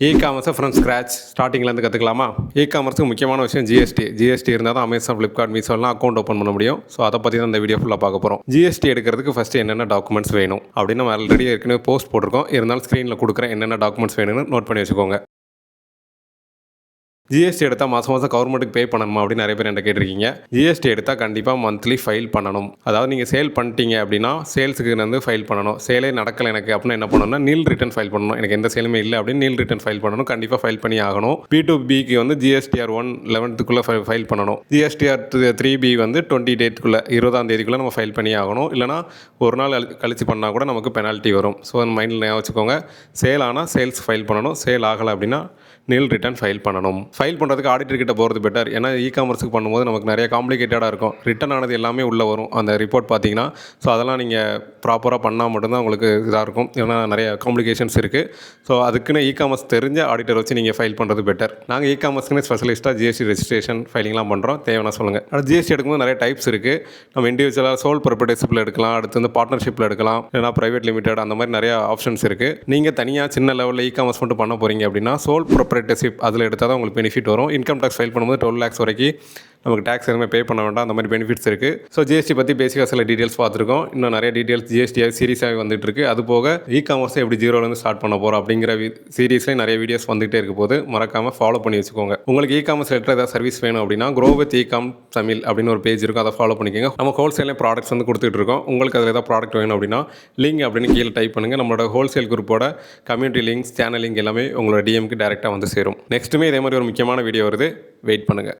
இ-காமர்ஸை from scratch ஸ்டார்டிங்லேருந்து கற்றுக்கலாமா? இ-காமர்ஸுக்கு முக்கியமான விஷயம் ஜிஎஸ்டி இருந்தால் தான் அமேசான், ஃப்ளிப்கார்ட், மீஷோலாம் அக்கௌண்ட் ஓப்பன் பண்ண முடியும். ஸோ அதை பற்றி தான் இந்த வீடியோ ஃபுல்லாக பார்க்க போகிறோம். ஜிஎஸ்டி எடுக்கிறதுக்கு ஃபஸ்ட்டு என்னென்ன டாக்குமெண்ட்ஸ் வேணும் அப்படின்னு நம்ம ஆல்ரெடி ஏற்கனவே போஸ்ட் போட்டிருக்கோம். இருந்தாலும் ஸ்க்ரீனில் கொடுக்குறேன் என்னென்ன டாக்குமெண்ட்ஸ் வேணும்னு நோட் பண்ணி வச்சுக்கோங்க. ஜிஎஸ்டி எடுத்தால் மாதம் கவர்மெண்ட்டுக்கு பே பண்ணணுமா அப்படின்னு நிறைய பேர் என்கிட்ட கேட்டிருக்கீங்க. ஜிஎஸ்டி எடுத்தால் கண்டிப்பாக மந்த்லி ஃபைல் பண்ணணும். அதாவது நீங்கள் சேல் பண்ணிட்டீங்க அப்படின்னா சேல்ஸுக்கு வந்து ஃபைல் பண்ணணும். சேலே நடக்கலை எனக்கு அப்படின்னா என்ன பண்ணணும்னா நீல் ரிட்டர்ன் ஃபைல் பண்ணணும். எனக்கு எந்த சேலுமே இல்லை அப்படின்னு நீல் ரிட்டர்ன் ஃபைல் பண்ணணும். கண்டிப்பாக ஃபைல் பண்ணி ஆகணும். P2Bக்கு வந்து ஜிஎஸ்டிஆர் 1 11th ஃபைல் பண்ணணும். ஜிஎஸ்டிஆர் 3B வந்து 20 டேட்டுக்குள்ளே 20ஆம் தேதிக்குள்ளே நம்ம ஃபைல் பண்ணி ஆகணும். இல்லைனா ஒரு நாள் கழிச்சு பண்ணால் கூட நமக்கு பெனால்ட்டி வரும். ஸோ அந்த மைண்டில் ஞாபகம் வச்சுக்கோங்க. சேல் ஆனால் சேல்ஸ் ஃபைல் பண்ணணும். சேல் ஆகலை அப்படின்னா நீல் ரிட்டர்ன் ஃபைல் பண்ணணும். ஃபைல் பண்ணுறதுக்கு ஆடிட்டர் கிட்ட போகிறது பெட்டர். ஏன்னா இ-காமர்ஸுக்கு பண்ணும்போது நமக்கு நிறைய காம்ப்ளிகேட்டடாக இருக்கும். ரிட்டர்ன் ஆனது எல்லாமே உள்ளே வரும் அந்த ரிப்போர்ட் பார்த்தீங்கன்னா. ஸோ அதெல்லாம் நீங்கள் ப்ராப்பராக பண்ணால் மட்டும்தான் உங்களுக்கு இதாக இருக்கும். ஏன்னா நிறைய காம்ப்ளிகேஷன்ஸ் இருக்குது. ஸோ அதுக்குன்னு இ-காமர்ஸ் தெரிஞ்ச ஆடிட்டர் வச்சு நீங்கள் ஃபைல் பண்ணுறது பெட்டர். நாங்கள் இ-காமர்ஸ்க்குன்னு ஸ்பெஷலிஸ்ட்டாக ஜிஎஸ்டி ரெஜிஸ்ட்ரேஷன் ஃபைலிங்லாம் பண்ணுறோம். தேவைன்னா சொல்லுங்கள். அடுத்து ஜிஎஸ்டி எடுக்கும்போது நிறைய டைப்ஸ் இருக்குது. நம்ம இண்டிவிஜுவலாக சோல் ப்ரொப்ரைட்டர்ஷிப்பில் எடுக்கலாம். அடுத்து வந்து பார்ட்னர்ஷிப்பில் எடுக்கலாம். இல்லைனா ப்ரைவேட் லிமிடெட் அந்த மாதிரி நிறைய ஆப்ஷன்ஸ் இருக்குது. நீங்கள் தனியாக சின்ன லெவலில் இ-காமர்ஸ் மட்டும் பண்ண போகிறீங்க அப்படின்னா சோல் ப்ரொப்ரைட்டர்ஷிப் அதில் எடுத்தால் தான் உங்களுக்கு பெனிஃபிட் வரும். இன்கம் டேக்ஸ் ஃபைல் பண்ணும்போது 12 lakhs வரைக்கும் நமக்கு டேக்ஸ் எதுவுமே பே பண்ண வேண்டாம். அந்த மாதிரி பெனிஃபிட்ஸ் இருக்குது. ஸோ ஜிஎஸ்டி பற்றி பேசிக்காக சில டீட்டெயில்ஸ் பார்த்துருக்கோம். இன்னும் நிறைய டீட்டெயில்ஸ் ஜிஎஸ்டி சீரிஸாக வந்துட்டு இருக்குது. அது போக இ-காமர்ஸை எப்படி ஜீரோலேருந்து ஸ்டார்ட் பண்ண போகிறோம் அப்படிங்கிற சீரிஸ்லேயும் நிறைய வீடியோஸ் வந்துகிட்டே இருக்க போது மறக்காமல் ஃபாலோ பண்ணி வச்சுக்கோங்க. உங்களுக்கு இ-காமர்ஸ் ரிலேட்டட் ஏதாவது சர்வீஸ் வேணும் அப்படின்னா க்ரோ வித் இ-காம் தமிழ் அப்படின்னு ஒரு பேஜ் இருக்கும். அதை ஃபாலோ பண்ணிக்கோங்க. நம்ம ஹோல்சேலே ப்ராடக்ட்ஸ் வந்து கொடுத்துட்டு இருக்கோம். உங்களுக்கு அதில் ஏதாவது ப்ராடக்ட் வேணும் அப்படின்னா லிங்க் அப்படின்னு கீழே டைப் பண்ணுங்கள். நம்மளோட ஹோல்சேல் குரூப்போட கம்யூனிட்டி லிங்க்ஸ், சேனல் லிங்க் எல்லாமே உங்களோட டிஎம்க்கு டேரெக்டாக வந்து சேரும். நெக்ஸ்ட்டுமே இதே மாதிரி ஒரு முக்கியமான வீடியோ வருது. வெயிட் பண்ணுங்கள்.